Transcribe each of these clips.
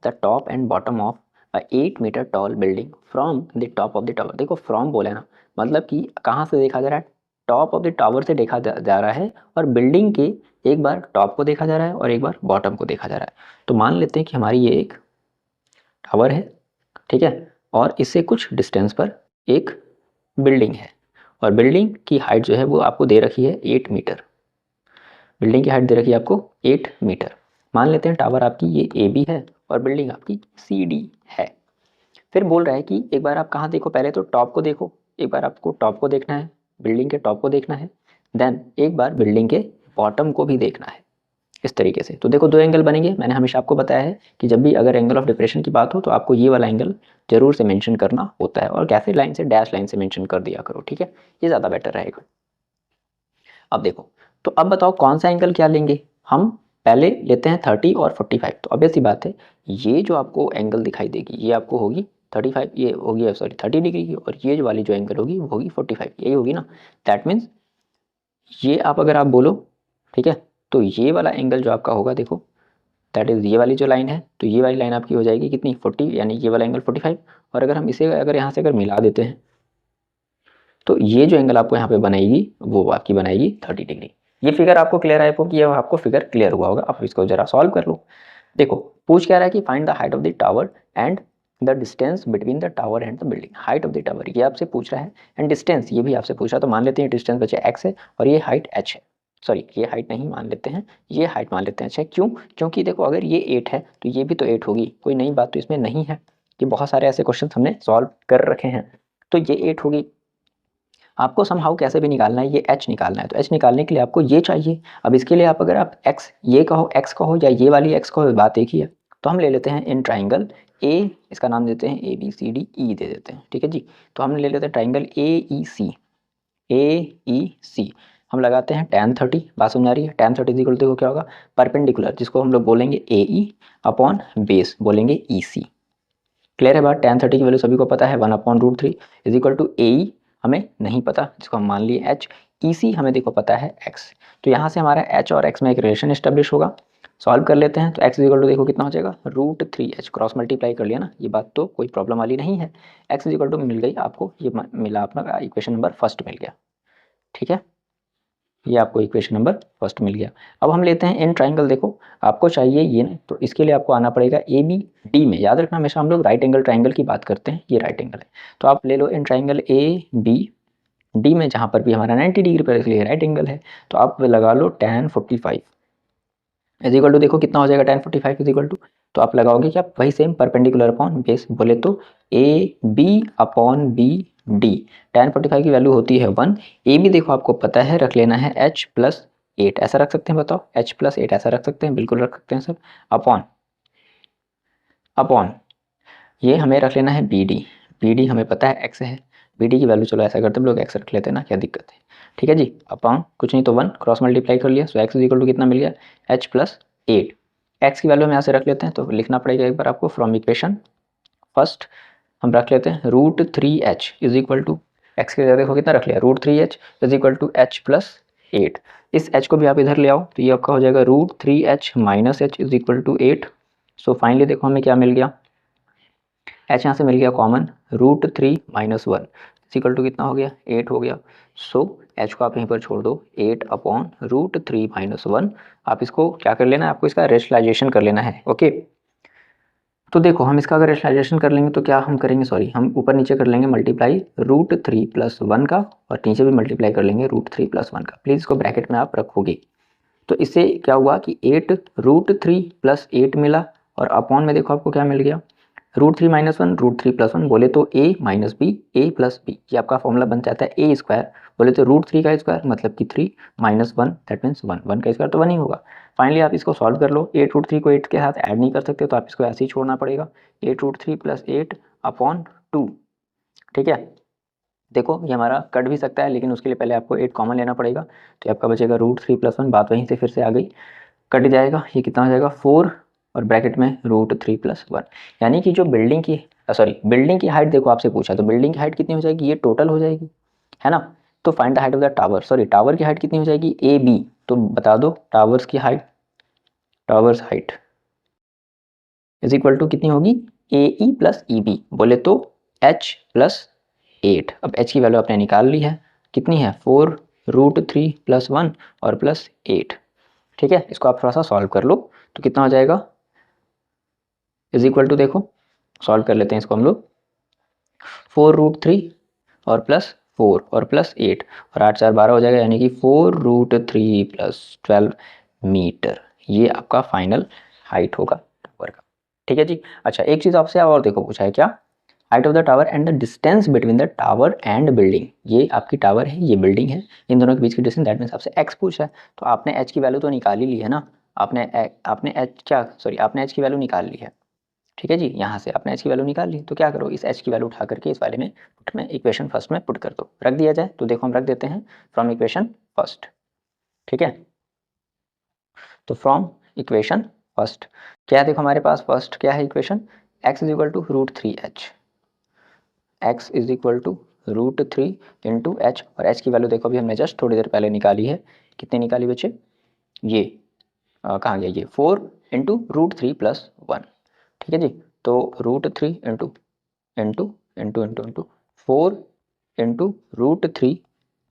The top and bottom of a 8 metre tall building from the top of the tower. देखो from बोले ना, मतलब कि कहाँ से देखा जा रहा है, टॉप ऑफ द टावर से देखा जा रहा है, और बिल्डिंग के एक बार टॉप को देखा जा रहा है और एक बार बॉटम को देखा जा रहा है। तो मान लेते हैं कि हमारी ये एक टावर है, ठीक है, और इससे कुछ डिस्टेंस पर एक बिल्डिंग है, और बिल्डिंग की हाइट जो है वो आपको दे रखी है 8 मीटर। बिल्डिंग की हाइट दे रखी है आपको 8 मीटर। मान लेते हैं टावर आपकी ये ए बी है और बिल्डिंग आपकी सी डी है। फिर बोल रहा है कि एक बार आप कहाँ देखो, पहले तो टॉप को देखो, एक बार आपको टॉप को देखना है, बिल्डिंग के टॉप को देखना है, देन एक बार बिल्डिंग के बॉटम को भी देखना है, इस तरीके से। तो देखो दो एंगल बनेंगे। मैंने हमेशा आपको बताया है कि जब भी अगर एंगल ऑफ डिप्रेशन की बात हो तो आपको ये वाला एंगल जरूर से मेंशन करना होता है, और कैसे लाइन से, डैश लाइन से मेंशन कर दिया करो, ठीक है, ये ज़्यादा बेटर रहेगा। अब देखो, तो अब बताओ कौन सा एंगल क्या लेंगे। हम पहले लेते हैं 30 और 45। तो ऑब्वियस सी बात है, ये जो आपको एंगल दिखाई देगी ये आपको होगी 35, ये होगी सॉरी 30 डिग्री की, और ये जो वाली जो एंगल होगी वो होगी 45, यही होगी ना। दैट मीन्स ये आप अगर आप बोलो, ठीक है, तो ये वाला एंगल जो आपका होगा, देखो दैट इज़ ये वाली जो लाइन है, तो ये वाली लाइन आपकी हो जाएगी कितनी 40, यानी ये वाला एंगल 45। और अगर हम इसे अगर यहाँ से अगर मिला देते हैं तो ये जो एंगल आपको यहाँ पे बनाएगी वो आपकी बनाएगी 30 डिग्री। ये फिगर आपको क्लियर है कि ये आपको फिगर क्लियर हुआ होगा। अब इसको जरा सॉल्व कर लो। देखो पूछ क्या रहा है कि find the height of the tower and the distance between the tower and the building. Height of the tower ये आपसे पूछ रहा है, एंड डिस्टेंस ये भी आपसे पूछ रहा है। तो मान लेते हैं डिस्टेंस बचे x है और ये हाइट h है। सॉरी ये हाइट नहीं मान लेते हैं, ये हाइट मान लेते हैं h है। क्यों? क्योंकि देखो अगर ये 8 है तो ये भी तो 8 होगी, कोई नई बात तो इसमें नहीं है। ये बहुत सारे ऐसे क्वेश्चन हमने सॉल्व कर रखे हैं। तो ये 8 होगी। आपको समहाउ कैसे भी निकालना है, ये h निकालना है। तो h निकालने के लिए आपको ये चाहिए। अब इसके लिए आप अगर आप x ये कहो, x कहो, या ये वाली x कहो, बात एक ही है। तो हम ले लेते हैं इन ट्राइंगल a, इसका नाम देते हैं ABCDE दे देते हैं, ठीक है जी। तो हम ले लेते हैं ट्राइंगल AEC। हम लगाते हैं tan 30, बात समझ आ रही है। tan 30 देखो क्या होगा, परपेंडिकुलर, जिसको हम लोग बोलेंगे AE अपॉन बेस बोलेंगे EC। क्लियर है बात। tan 30 की वैल्यू सभी को पता है 1/√3 इज इक्वल टू AE हमें नहीं पता, जिसको हम मान लिए h। EC हमें देखो पता है x। तो यहाँ से हमारा h और x में एक रिलेशन इस्टेब्लिश होगा। सॉल्व कर लेते हैं। तो x इक्वल टू देखो कितना हो जाएगा √3h, क्रॉस मल्टीप्लाई कर लिया ना, ये बात तो कोई प्रॉब्लम वाली नहीं है। x इक्वल टू मिल गई आपको, ये मिला अपना इक्वेशन नंबर फर्स्ट मिल गया, ठीक है, ये आपको इक्वेशन नंबर फर्स्ट मिल गया। अब हम लेते हैं इन ट्राइंगल। देखो आपको चाहिए ये ना, तो इसके लिए आपको आना पड़ेगा ए बी डी में। याद रखना हमेशा हम लोग राइट एंगल ट्राइंगल की बात करते हैं, ये राइट एंगल है। तो आप ले लो इन ट्राइंगल ए बी डी में, जहाँ पर भी हमारा 90 डिग्री पर इसलिए राइट एंगल है। तो आप लगा लो tan 45 इज इक्वल टू, देखो कितना हो जाएगा tan 45 इज इक्वल टू, तो आप लगाओगे क्या, वही सेम परपेंडिकुलर अपॉन बेस, बोले तो A B upon B D. tan 45 की वैल्यू होती है 1। ए बी देखो आपको पता है, रख लेना है h प्लस 8, ऐसा रख सकते हैं, बताओ h प्लस 8 ऐसा रख सकते हैं, बिल्कुल रख सकते हैं सर। अपॉन अपॉन ये हमें रख लेना है बी डी। बी डी हमें पता है x है, बी डी की वैल्यू चलो ऐसा करते हैं हम लोग x रख लेते हैं ना, क्या दिक्कत है, ठीक है जी। अपॉन कुछ नहीं तो 1, क्रॉस मल्टीप्लाई कर लिया, सो x इक्वल टू कितना मिल गया h प्लस 8। x की वैल्यू हम यहाँ से रख लेते हैं, तो लिखना पड़ेगा एक बार आपको फ्रॉम इक्वेशन फर्स्ट हम रख लेते हैं √3h is equal to, x की जगह देखो कितना रख लिया √3h is equal to h plus 8। इस h को भी आप इधर ले आओ, तो ये आपका हो जाएगा √3h minus h is equal to 8। So finally देखो हमें क्या मिल गया, h यहाँ से मिल गया कॉमन, √3 माइनस 1 इक्वल टू कितना हो गया 8 हो गया। सो h को आप यहीं पर छोड़ दो, 8 अपॉन √3 माइनस 1। आप इसको क्या कर लेना है, आपको इसका रेशनलाइजेशन कर लेना है, ओके। तो देखो हम इसका अगर रेशनलाइजेशन कर लेंगे तो क्या हम करेंगे, सॉरी हम ऊपर नीचे कर लेंगे मल्टीप्लाई √3 प्लस 1 का, और नीचे भी मल्टीप्लाई कर लेंगे √3 प्लस 1 का। प्लीज़ इसको ब्रैकेट में आप रखोगे। तो इससे क्या हुआ कि 8 √3 प्लस 8 मिला, और अपॉन में देखो आपको क्या मिल गया √3 माइनस 1 √3 प्लस 1, बोले तो a minus B A plus B, ये आपका फॉर्मूला बन जाता है ए स्क्वायर। बोले तो √3 का स्क्वायर मतलब कि 3 माइनस 1 दैट मीन्स 1, 1 का स्क्वायर तो 1 ही होगा। फाइनली आप इसको सॉल्व कर लो। 8 √3 को 8 के साथ ऐड नहीं कर सकते, तो आप इसको ऐसे ही छोड़ना पड़ेगा, 8 √3 प्लस 8 अपॉन 2, ठीक है। देखो ये हमारा कट भी सकता है, लेकिन उसके लिए पहले आपको 8 कॉमन लेना पड़ेगा। तो आपका बचेगा √3 प्लस 1, बात वहीं से फिर से आ गई, कट जाएगा, ये कितना हो जाएगा 4, और ब्रैकेट में √3 प्लस 1। यानी कि जो बिल्डिंग की बिल्डिंग की हाइट देखो आपसे पूछा, तो बिल्डिंग की हाइट कितनी हो जाएगी, ये टोटल हो जाएगी, है ना। तो find the height of the tower, sorry tower की हाइट कितनी हो जाएगी ए बी। तो बता दो टावर्स की height, towers height is equal to कितनी होगी, ए ई प्लस ई बी, बोले तो h प्लस 8। अब h की वैल्यू आपने निकाल ली है, कितनी है 4√3 प्लस 1 और प्लस 8। ठीक है, इसको आप थोड़ा सा सॉल्व कर लो तो कितना हो जाएगा, इज इक्वल टू देखो सॉल्व कर लेते हैं इसको हम लोग, 4√3 और प्लस 4 और प्लस 8 और 8 4 12 हो जाएगा, यानी कि 4√3 प्लस 12 मीटर। ये आपका फाइनल हाइट होगा टावर का। ठीक है जी। अच्छा, एक चीज़ आपसे और देखो पूछा है क्या, height of the tower and the distance between the tower and building. ये आपकी टावर है, ये बिल्डिंग है, इन दोनों के बीच की डिस्टेंस, दैट मीन्स आपसे x पूछा है, तो आपने h की वैल्यू तो निकाल ही ली है ना, आपने h क्या सॉरी आपने h की वैल्यू निकाल ली है। ठीक है जी, यहाँ से आपने h की वैल्यू निकाल ली, तो क्या करो, इस h की वैल्यू उठा करके इस वाले में पुट में इक्वेशन फर्स्ट में पुट कर दो, रख दिया जाए तो देखो हम रख देते हैं फ्रॉम इक्वेशन फर्स्ट। ठीक है, तो फ्रॉम इक्वेशन फर्स्ट क्या है, देखो हमारे पास फर्स्ट क्या है equation, x is equal to √3h, x is equal to √3 into H, और h की वैल्यू देखो अभी हमने जस्ट थोड़ी देर पहले निकाली है, कितनी निकाली बच्चे, ये कहाँ गया, ये 4 इंटू √3 प्लस 1। ठीक है जी, तो √3 into into into into into 4 into √3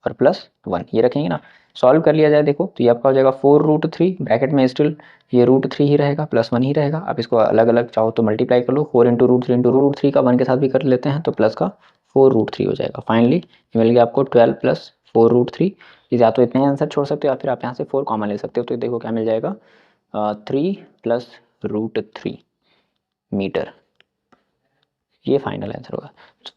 और प्लस 1, ये रखेंगे ना, सॉल्व कर लिया जाए देखो तो ये आपका हो जाएगा 4√3 ब्रैकेट में स्टिल ये √3 ही रहेगा, प्लस 1 ही रहेगा। आप इसको अलग अलग चाहो तो मल्टीप्लाई कर लो, 4 इंटू √3 इंटू √3 का 1 के साथ भी कर लेते हैं तो प्लस का 4√3 हो जाएगा। फाइनली ये मिल गया आपको 12 प्लस 4√3। या तो इतने आंसर छोड़ सकते हो या फिर आप यहाँ से 4 कॉमन ले सकते हो, तो देखो क्या मिल जाएगा 3 प्लस √3 मीटर, ये फाइनल आंसर होगा।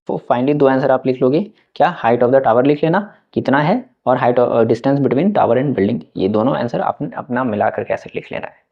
तो फाइनली दो आंसर आप लिख लोगे, क्या, हाइट ऑफ द टावर लिख लेना कितना है, और height distance between tower and building, ये दोनों आंसर आपने अपना मिलाकर कैसे लिख लेना है।